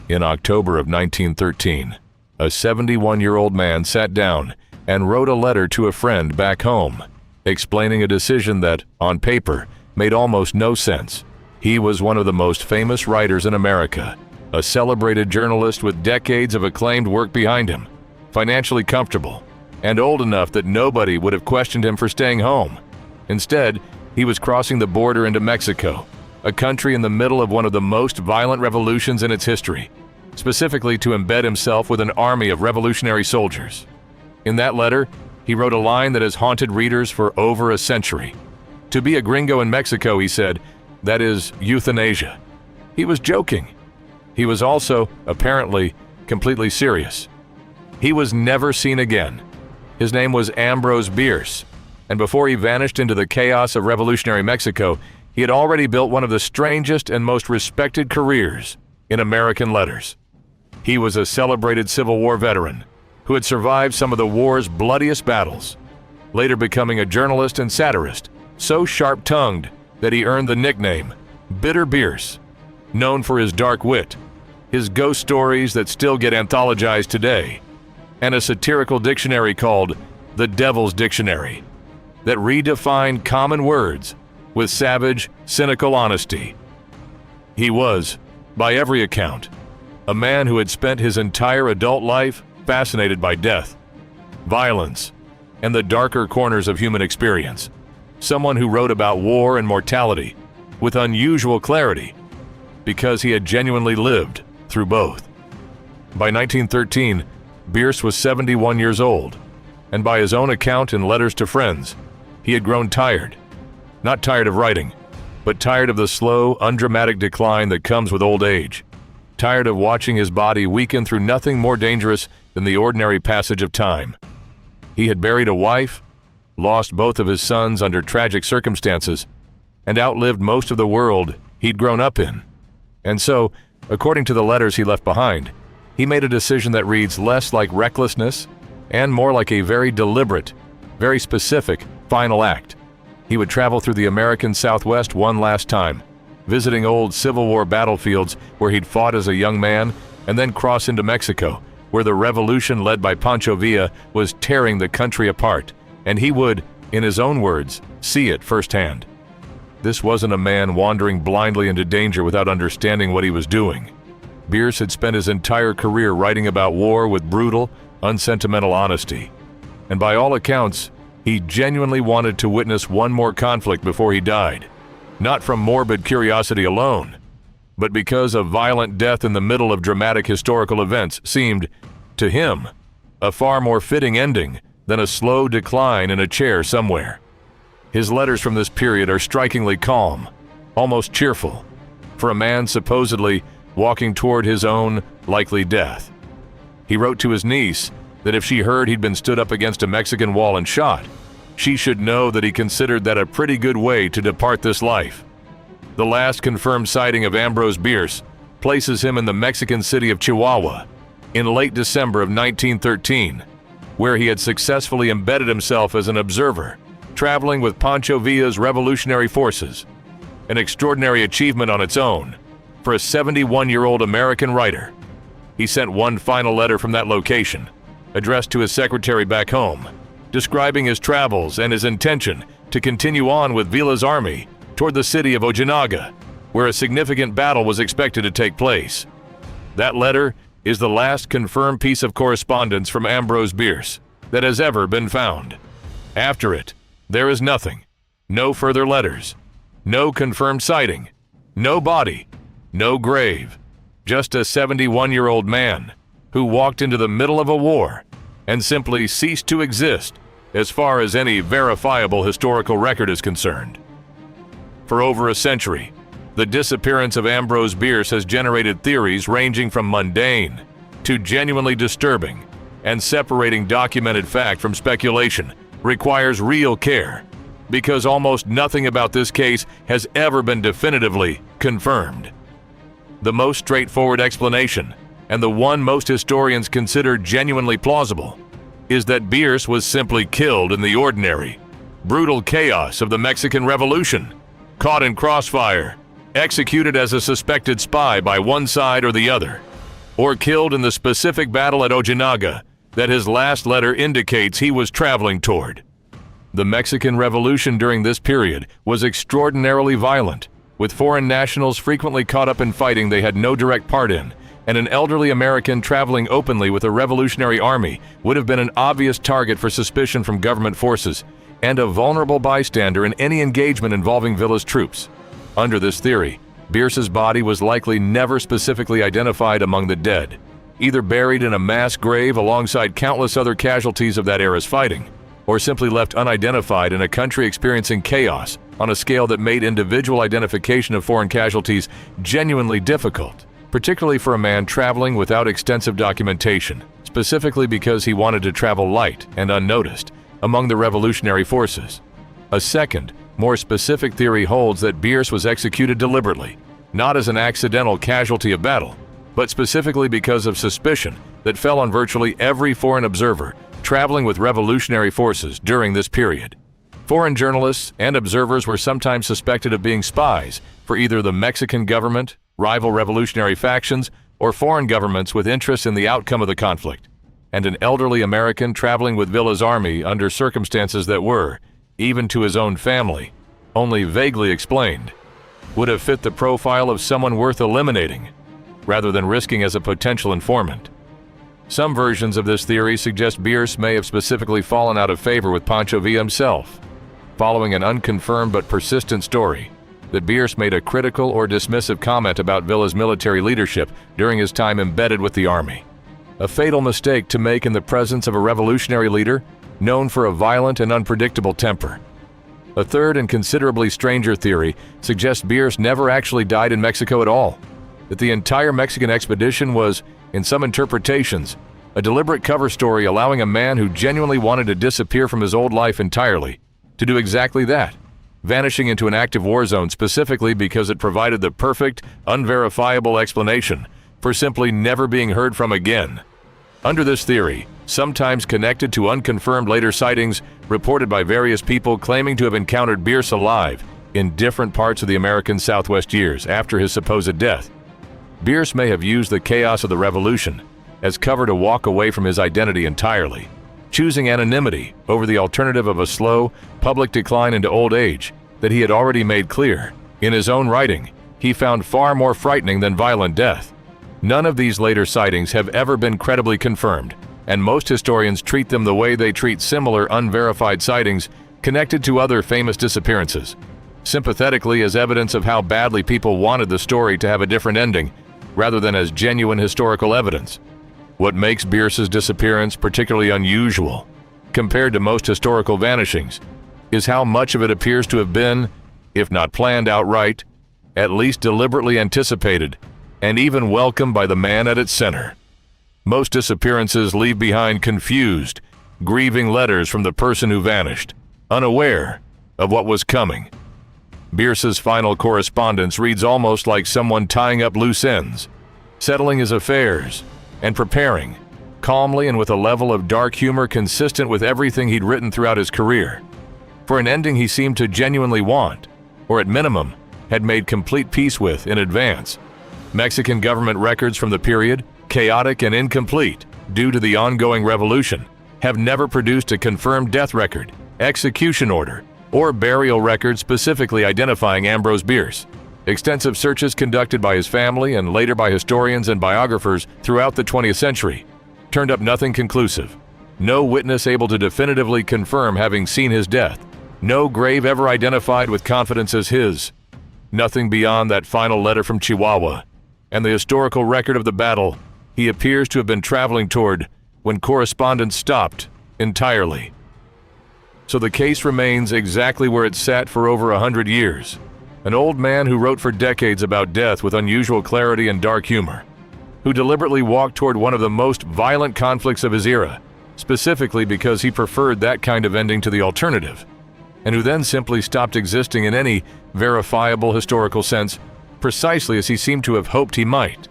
In October of 1913, a 71-year-old man sat down and wrote a letter to a friend back home, explaining a decision that, on paper, made almost no sense. He was one of the most famous writers in America, a celebrated journalist with decades of acclaimed work behind him, financially comfortable, and old enough that nobody would have questioned him for staying home. Instead, he was crossing the border into Mexico, a country in the middle of one of the most violent revolutions in its history, specifically to embed himself with an army of revolutionary soldiers. In that letter, he wrote a line that has haunted readers for over a century. To be a gringo in Mexico, he said, that is euthanasia. He was joking. He was also, apparently, completely serious. He was never seen again. His name was Ambrose Bierce, and before he vanished into the chaos of revolutionary Mexico, he had already built one of the strangest and most respected careers in American letters. He was a celebrated Civil War veteran who had survived some of the war's bloodiest battles, later becoming a journalist and satirist, so sharp-tongued that he earned the nickname Bitter Bierce, known for his dark wit, his ghost stories that still get anthologized today, and a satirical dictionary called The Devil's Dictionary that redefined common words with savage, cynical honesty. He was, by every account, a man who had spent his entire adult life fascinated by death, violence, and the darker corners of human experience. Someone who wrote about war and mortality with unusual clarity because he had genuinely lived through both. By 1913, Bierce was 71 years old, and by his own account in letters to friends, he had grown tired. Not tired of writing, but tired of the slow, undramatic decline that comes with old age. Tired of watching his body weaken through nothing more dangerous than the ordinary passage of time. He had buried a wife, lost both of his sons under tragic circumstances, and outlived most of the world he'd grown up in. And so, according to the letters he left behind, he made a decision that reads less like recklessness and more like a very deliberate, very specific final act. He would travel through the American Southwest one last time, visiting old Civil War battlefields where he'd fought as a young man, and then cross into Mexico, where the revolution led by Pancho Villa was tearing the country apart, and he would, in his own words, see it firsthand. This wasn't a man wandering blindly into danger without understanding what he was doing. Bierce had spent his entire career writing about war with brutal, unsentimental honesty, and by all accounts, he genuinely wanted to witness one more conflict before he died, not from morbid curiosity alone, but because a violent death in the middle of dramatic historical events seemed, to him, a far more fitting ending than a slow decline in a chair somewhere. His letters from this period are strikingly calm, almost cheerful, for a man supposedly walking toward his own likely death. He wrote to his niece that if she heard he'd been stood up against a Mexican wall and shot, she should know that he considered that a pretty good way to depart this life. The last confirmed sighting of Ambrose Bierce places him in the Mexican city of Chihuahua in late December of 1913, where he had successfully embedded himself as an observer, traveling with Pancho Villa's revolutionary forces, an extraordinary achievement on its own for a 71-year-old American writer. He sent one final letter from that location, addressed to his secretary back home, describing his travels and his intention to continue on with Villa's army toward the city of Ojinaga, where a significant battle was expected to take place. That letter is the last confirmed piece of correspondence from Ambrose Bierce that has ever been found. After it, there is nothing. No further letters. No confirmed sighting. No body. No grave. Just a 71-year-old man who walked into the middle of a war and simply ceased to exist as far as any verifiable historical record is concerned. For over a century, the disappearance of Ambrose Bierce has generated theories ranging from mundane to genuinely disturbing, and separating documented fact from speculation requires real care, because almost nothing about this case has ever been definitively confirmed. The most straightforward explanation, and the one most historians consider genuinely plausible, is that Bierce was simply killed in the ordinary, brutal chaos of the Mexican Revolution, caught in crossfire, executed as a suspected spy by one side or the other, or killed in the specific battle at Ojinaga that his last letter indicates he was traveling toward. The Mexican Revolution during this period was extraordinarily violent, with foreign nationals frequently caught up in fighting they had no direct part in, and an elderly American traveling openly with a revolutionary army would have been an obvious target for suspicion from government forces and a vulnerable bystander in any engagement involving Villa's troops. Under this theory, Bierce's body was likely never specifically identified among the dead, either buried in a mass grave alongside countless other casualties of that era's fighting, or simply left unidentified in a country experiencing chaos on a scale that made individual identification of foreign casualties genuinely difficult, particularly for a man traveling without extensive documentation, specifically because he wanted to travel light and unnoticed among the revolutionary forces. A second, more specific theory holds that Bierce was executed deliberately, not as an accidental casualty of battle, but specifically because of suspicion that fell on virtually every foreign observer traveling with revolutionary forces during this period. Foreign journalists and observers were sometimes suspected of being spies for either the Mexican government, rival revolutionary factions, or foreign governments with interest in the outcome of the conflict. And an elderly American traveling with Villa's army under circumstances that were, even to his own family, only vaguely explained, would have fit the profile of someone worth eliminating, rather than risking as a potential informant. Some versions of this theory suggest Bierce may have specifically fallen out of favor with Pancho Villa himself, following an unconfirmed but persistent story that Bierce made a critical or dismissive comment about Villa's military leadership during his time embedded with the army. A fatal mistake to make in the presence of a revolutionary leader known for a violent and unpredictable temper. A third and considerably stranger theory suggests Bierce never actually died in Mexico at all, that the entire Mexican expedition was, in some interpretations, a deliberate cover story allowing a man who genuinely wanted to disappear from his old life entirely to do exactly that, vanishing into an active war zone specifically because it provided the perfect, unverifiable explanation for simply never being heard from again. Under this theory, sometimes connected to unconfirmed later sightings reported by various people claiming to have encountered Bierce alive in different parts of the American Southwest years after his supposed death, Bierce may have used the chaos of the revolution as cover to walk away from his identity entirely, choosing anonymity over the alternative of a slow, public decline into old age that he had already made clear, in his own writing, he found far more frightening than violent death. None of these later sightings have ever been credibly confirmed, and most historians treat them the way they treat similar unverified sightings connected to other famous disappearances, sympathetically as evidence of how badly people wanted the story to have a different ending, rather than as genuine historical evidence. What makes Bierce's disappearance particularly unusual, compared to most historical vanishings, is how much of it appears to have been, if not planned outright, at least deliberately anticipated, and even welcomed by the man at its center. Most disappearances leave behind confused, grieving letters from the person who vanished, unaware of what was coming. Bierce's final correspondence reads almost like someone tying up loose ends, settling his affairs, and preparing, calmly and with a level of dark humor consistent with everything he'd written throughout his career, for an ending he seemed to genuinely want, or at minimum, had made complete peace with in advance. Mexican government records from the period, chaotic and incomplete due to the ongoing revolution, have never produced a confirmed death record, execution order, or burial record specifically identifying Ambrose Bierce. Extensive searches conducted by his family and later by historians and biographers throughout the 20th century turned up nothing conclusive. No witness able to definitively confirm having seen his death. No grave ever identified with confidence as his. Nothing beyond that final letter from Chihuahua and the historical record of the battle he appears to have been traveling toward when correspondence stopped entirely. So the case remains exactly where it sat for over 100 years. An old man who wrote for decades about death with unusual clarity and dark humor, who deliberately walked toward one of the most violent conflicts of his era, specifically because he preferred that kind of ending to the alternative, and who then simply stopped existing in any verifiable historical sense, precisely as he seemed to have hoped he might.